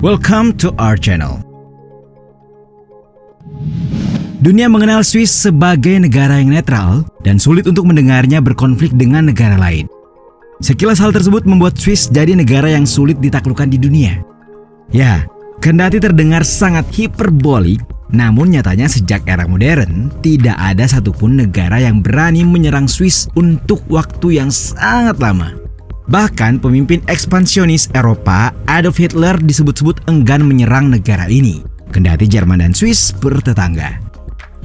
Welcome to our channel. Dunia mengenal Swiss sebagai negara yang netral dan sulit untuk mendengarnya berkonflik dengan negara lain. Sekilas hal tersebut membuat Swiss jadi negara yang sulit ditaklukkan di dunia. Ya, kendati terdengar sangat hiperbolik, namun nyatanya sejak era modern, tidak ada satupun negara yang berani menyerang Swiss untuk waktu yang sangat lama. Bahkan pemimpin ekspansionis Eropa, Adolf Hitler disebut-sebut enggan menyerang negara ini, kendati Jerman dan Swiss bertetangga.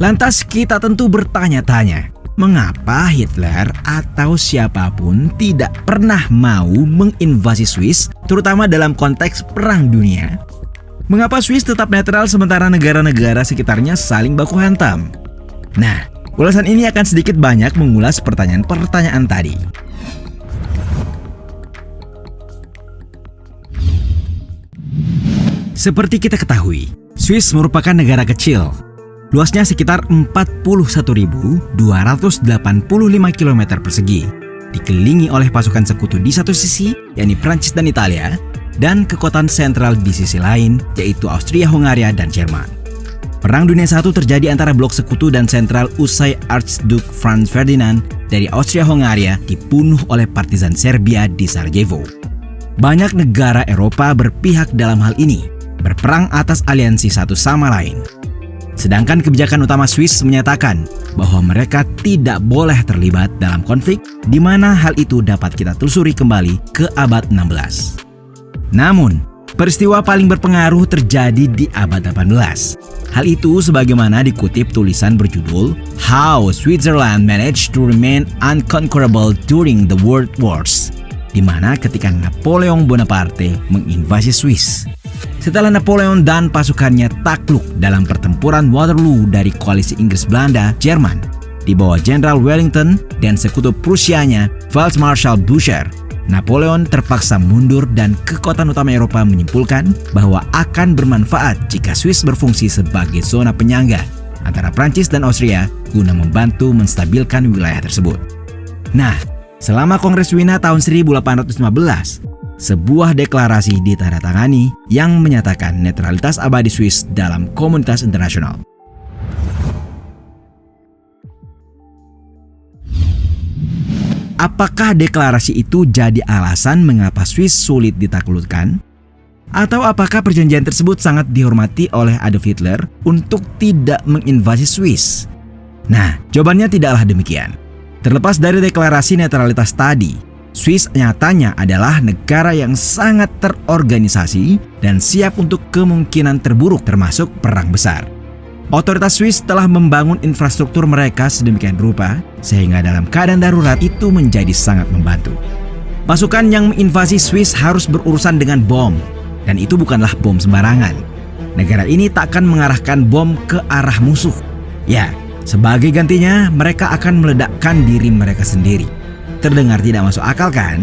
Lantas kita tentu bertanya-tanya, mengapa Hitler atau siapapun tidak pernah mau menginvasi Swiss, terutama dalam konteks perang dunia? Mengapa Swiss tetap netral sementara negara-negara sekitarnya saling baku hantam? Nah, ulasan ini akan sedikit banyak mengulas pertanyaan-pertanyaan tadi. Seperti kita ketahui, Swiss merupakan negara kecil. Luasnya sekitar 41.285 km persegi. Dikelilingi oleh pasukan sekutu di satu sisi, yakni Prancis dan Italia, dan kekuatan sentral di sisi lain, yaitu Austria-Hongaria dan Jerman. Perang Dunia I terjadi antara blok sekutu dan sentral usai Archduke Franz Ferdinand dari Austria-Hongaria dibunuh oleh partisan Serbia di Sarajevo. Banyak negara Eropa berpihak dalam hal ini, berperang atas aliansi satu sama lain. Sedangkan kebijakan utama Swiss menyatakan bahwa mereka tidak boleh terlibat dalam konflik, di mana hal itu dapat kita telusuri kembali ke abad 16. Namun, peristiwa paling berpengaruh terjadi di abad 18. Hal itu sebagaimana dikutip tulisan berjudul How Switzerland Managed to Remain Unconquerable During the World Wars, di mana ketika Napoleon Bonaparte menginvasi Swiss. Setelah Napoleon dan pasukannya takluk dalam pertempuran Waterloo dari koalisi Inggris-Belanda, Jerman, di bawah Jenderal Wellington dan sekutu Prusianya, Feldmarschall Blücher, Napoleon terpaksa mundur dan kekuatan utama Eropa menyimpulkan bahwa akan bermanfaat jika Swiss berfungsi sebagai zona penyangga antara Prancis dan Austria guna membantu menstabilkan wilayah tersebut. Nah, selama Kongres Wina tahun 1815, sebuah deklarasi ditandatangani yang menyatakan netralitas abadi Swiss dalam komunitas internasional. Apakah deklarasi itu jadi alasan mengapa Swiss sulit ditaklukkan? Atau apakah perjanjian tersebut sangat dihormati oleh Adolf Hitler untuk tidak menginvasi Swiss? Nah, jawabannya tidaklah demikian. Terlepas dari deklarasi netralitas tadi, Swiss nyatanya adalah negara yang sangat terorganisasi dan siap untuk kemungkinan terburuk termasuk perang besar. Otoritas Swiss telah membangun infrastruktur mereka sedemikian rupa sehingga dalam keadaan darurat itu menjadi sangat membantu. Pasukan yang menginvasi Swiss harus berurusan dengan bom, dan itu bukanlah bom sembarangan. Negara ini tak akan mengarahkan bom ke arah musuh. Ya, sebagai gantinya mereka akan meledakkan diri mereka sendiri. Terdengar tidak masuk akal kan?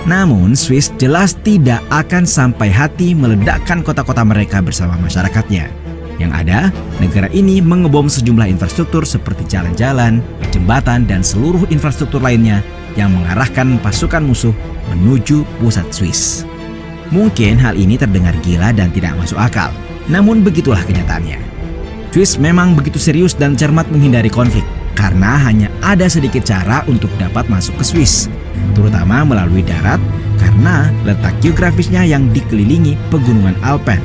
Namun Swiss jelas tidak akan sampai hati meledakkan kota-kota mereka bersama masyarakatnya. Yang ada, negara ini mengebom sejumlah infrastruktur seperti jalan-jalan, jembatan, dan seluruh infrastruktur lainnya yang mengarahkan pasukan musuh menuju pusat Swiss. Mungkin hal ini terdengar gila dan tidak masuk akal, namun begitulah kenyataannya. Swiss memang begitu serius dan cermat menghindari konflik, karena hanya ada sedikit cara untuk dapat masuk ke Swiss, terutama melalui darat karena letak geografisnya yang dikelilingi pegunungan Alpen.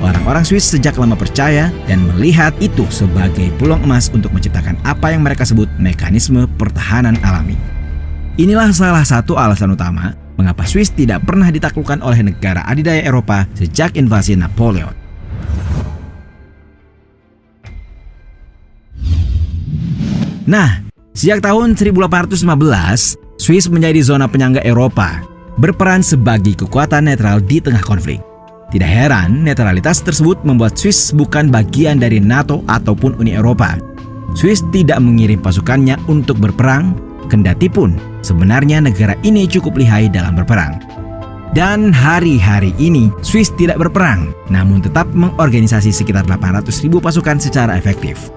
Orang-orang Swiss sejak lama percaya dan melihat itu sebagai peluang emas untuk menciptakan apa yang mereka sebut mekanisme pertahanan alami. Inilah salah satu alasan utama mengapa Swiss tidak pernah ditaklukkan oleh negara adidaya Eropa sejak invasi Napoleon. Nah, sejak tahun 1815, Swiss menjadi zona penyangga Eropa, berperan sebagai kekuatan netral di tengah konflik. Tidak heran, netralitas tersebut membuat Swiss bukan bagian dari NATO ataupun Uni Eropa. Swiss tidak mengirim pasukannya untuk berperang, kendati pun sebenarnya negara ini cukup lihai dalam berperang. Dan hari-hari ini Swiss tidak berperang, namun tetap mengorganisasi sekitar 800.000 pasukan secara efektif.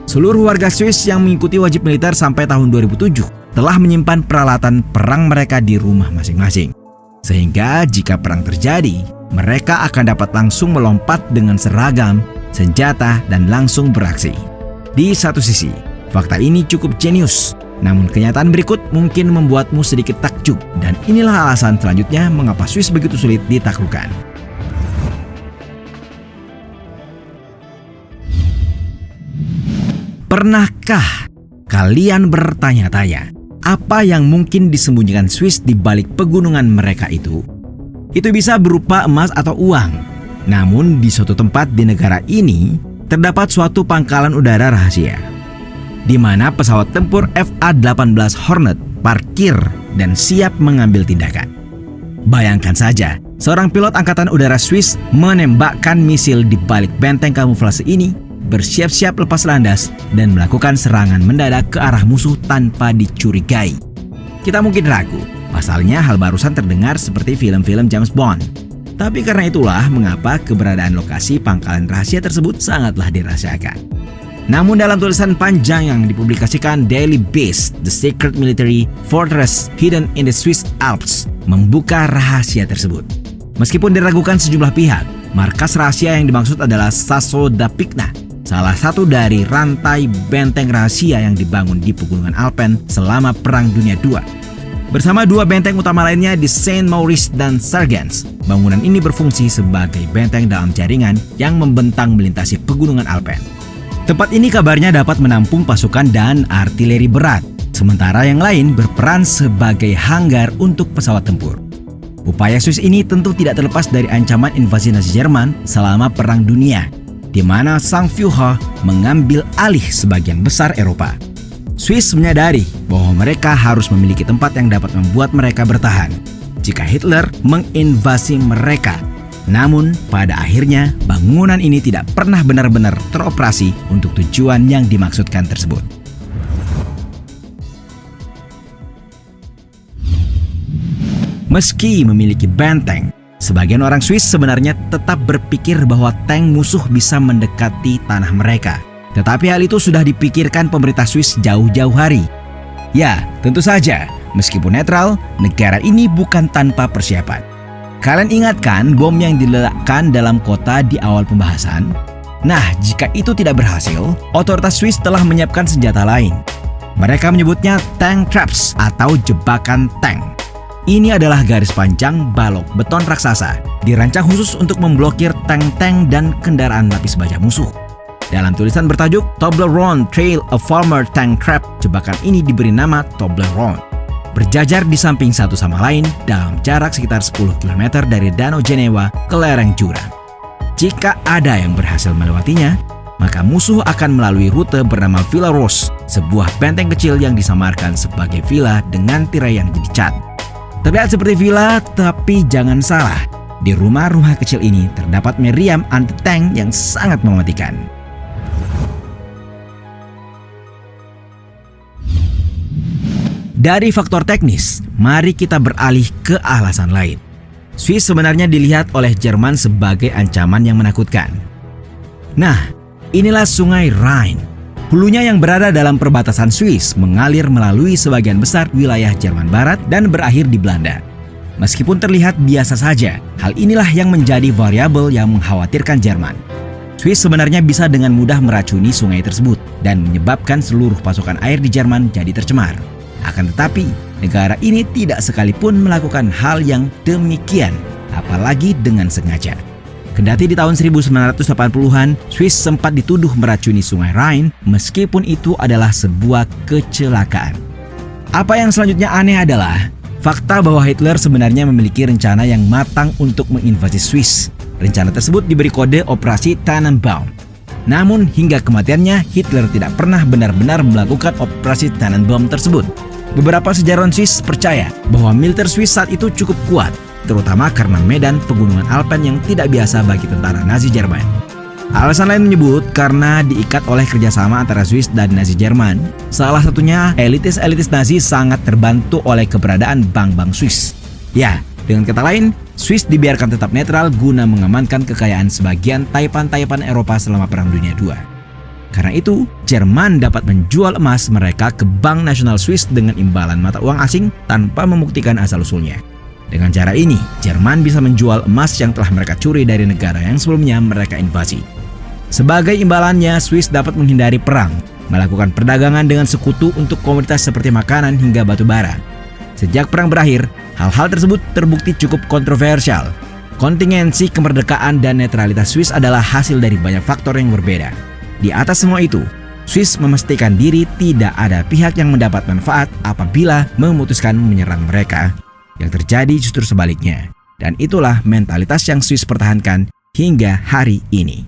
Seluruh warga Swiss yang mengikuti wajib militer sampai tahun 2007 telah menyimpan peralatan perang mereka di rumah masing-masing. Sehingga jika perang terjadi, mereka akan dapat langsung melompat dengan seragam, senjata, dan langsung beraksi. Di satu sisi, fakta ini cukup jenius, namun kenyataan berikut mungkin membuatmu sedikit takjub, dan inilah alasan selanjutnya mengapa Swiss begitu sulit ditaklukkan. Pernahkah kalian bertanya-tanya, apa yang mungkin disembunyikan Swiss di balik pegunungan mereka itu? Itu bisa berupa emas atau uang. Namun di suatu tempat di negara ini, terdapat suatu pangkalan udara rahasia, di mana pesawat tempur FA-18 Hornet parkir dan siap mengambil tindakan. Bayangkan saja, seorang pilot angkatan udara Swiss menembakkan misil di balik benteng kamuflase ini, bersiap-siap lepas landas dan melakukan serangan mendadak ke arah musuh tanpa dicurigai. Kita mungkin ragu, pasalnya hal barusan terdengar seperti film-film James Bond. Tapi karena itulah mengapa keberadaan lokasi pangkalan rahasia tersebut sangatlah dirahasiakan. Namun dalam tulisan panjang yang dipublikasikan Daily Beast, The Secret Military Fortress Hidden in the Swiss Alps membuka rahasia tersebut. Meskipun diragukan sejumlah pihak, markas rahasia yang dimaksud adalah Sasso da Picna, salah satu dari rantai benteng rahasia yang dibangun di pegunungan Alpen selama Perang Dunia II. Bersama dua benteng utama lainnya di Saint Maurice dan Sargans, bangunan ini berfungsi sebagai benteng dalam jaringan yang membentang melintasi pegunungan Alpen. Tempat ini kabarnya dapat menampung pasukan dan artileri berat, sementara yang lain berperan sebagai hanggar untuk pesawat tempur. Upaya Swiss ini tentu tidak terlepas dari ancaman invasi Nazi Jerman selama Perang Dunia, di mana Sang Führer mengambil alih sebagian besar Eropa. Swiss menyadari bahwa mereka harus memiliki tempat yang dapat membuat mereka bertahan jika Hitler menginvasi mereka. Namun, pada akhirnya bangunan ini tidak pernah benar-benar teroperasi untuk tujuan yang dimaksudkan tersebut. Meski memiliki benteng, sebagian orang Swiss sebenarnya tetap berpikir bahwa tank musuh bisa mendekati tanah mereka. Tetapi hal itu sudah dipikirkan pemerintah Swiss jauh-jauh hari. Ya, tentu saja, meskipun netral, negara ini bukan tanpa persiapan. Kalian ingatkan bom yang diledakkan dalam kota di awal pembahasan? Nah, jika itu tidak berhasil, otoritas Swiss telah menyiapkan senjata lain. Mereka menyebutnya tank traps atau jebakan tank. Ini adalah garis panjang balok beton raksasa, dirancang khusus untuk memblokir tank-tank dan kendaraan lapis baja musuh. Dalam tulisan bertajuk Toblerone Trail of Former Tank Trap, jebakan ini diberi nama Toblerone. Berjajar di samping satu sama lain dalam jarak sekitar 10 km dari Danau Jenewa ke lereng jurang. Jika ada yang berhasil melewatinya, maka musuh akan melalui rute bernama Villa Rose, sebuah benteng kecil yang disamarkan sebagai villa dengan tirai yang dicat. Terlihat seperti villa, tapi jangan salah. Di rumah-rumah kecil ini terdapat meriam anti-tank yang sangat mematikan. Dari faktor teknis, mari kita beralih ke alasan lain. Swiss sebenarnya dilihat oleh Jerman sebagai ancaman yang menakutkan. Nah, inilah sungai Rhine. Hulunya yang berada dalam perbatasan Swiss mengalir melalui sebagian besar wilayah Jerman Barat dan berakhir di Belanda. Meskipun terlihat biasa saja, hal inilah yang menjadi variabel yang mengkhawatirkan Jerman. Swiss sebenarnya bisa dengan mudah meracuni sungai tersebut dan menyebabkan seluruh pasokan air di Jerman jadi tercemar. Akan tetapi, negara ini tidak sekalipun melakukan hal yang demikian, apalagi dengan sengaja. Kendati di tahun 1980-an, Swiss sempat dituduh meracuni sungai Rhine, meskipun itu adalah sebuah kecelakaan. Apa yang selanjutnya aneh adalah fakta bahwa Hitler sebenarnya memiliki rencana yang matang untuk menginvasi Swiss. Rencana tersebut diberi kode Operasi Tannenbaum. Namun hingga kematiannya, Hitler tidak pernah benar-benar melakukan Operasi Tannenbaum tersebut. Beberapa sejarawan Swiss percaya bahwa militer Swiss saat itu cukup kuat, terutama karena medan pegunungan Alpen yang tidak biasa bagi tentara Nazi Jerman. Alasan lain menyebut karena diikat oleh kerjasama antara Swiss dan Nazi Jerman. Salah satunya, elitis-elitis Nazi sangat terbantu oleh keberadaan bank-bank Swiss. Ya, dengan kata lain, Swiss dibiarkan tetap netral guna mengamankan kekayaan sebagian taipan-taipan Eropa selama Perang Dunia II. Karena itu, Jerman dapat menjual emas mereka ke Bank Nasional Swiss dengan imbalan mata uang asing tanpa membuktikan asal-usulnya. Dengan cara ini, Jerman bisa menjual emas yang telah mereka curi dari negara yang sebelumnya mereka invasi. Sebagai imbalannya, Swiss dapat menghindari perang, melakukan perdagangan dengan sekutu untuk komoditas seperti makanan hingga batu bara. Sejak perang berakhir, hal-hal tersebut terbukti cukup kontroversial. Kontingensi, kemerdekaan, dan netralitas Swiss adalah hasil dari banyak faktor yang berbeda. Di atas semua itu, Swiss memastikan diri tidak ada pihak yang mendapat manfaat apabila memutuskan menyerang mereka. Yang terjadi justru sebaliknya. Dan itulah mentalitas yang Swiss pertahankan hingga hari ini.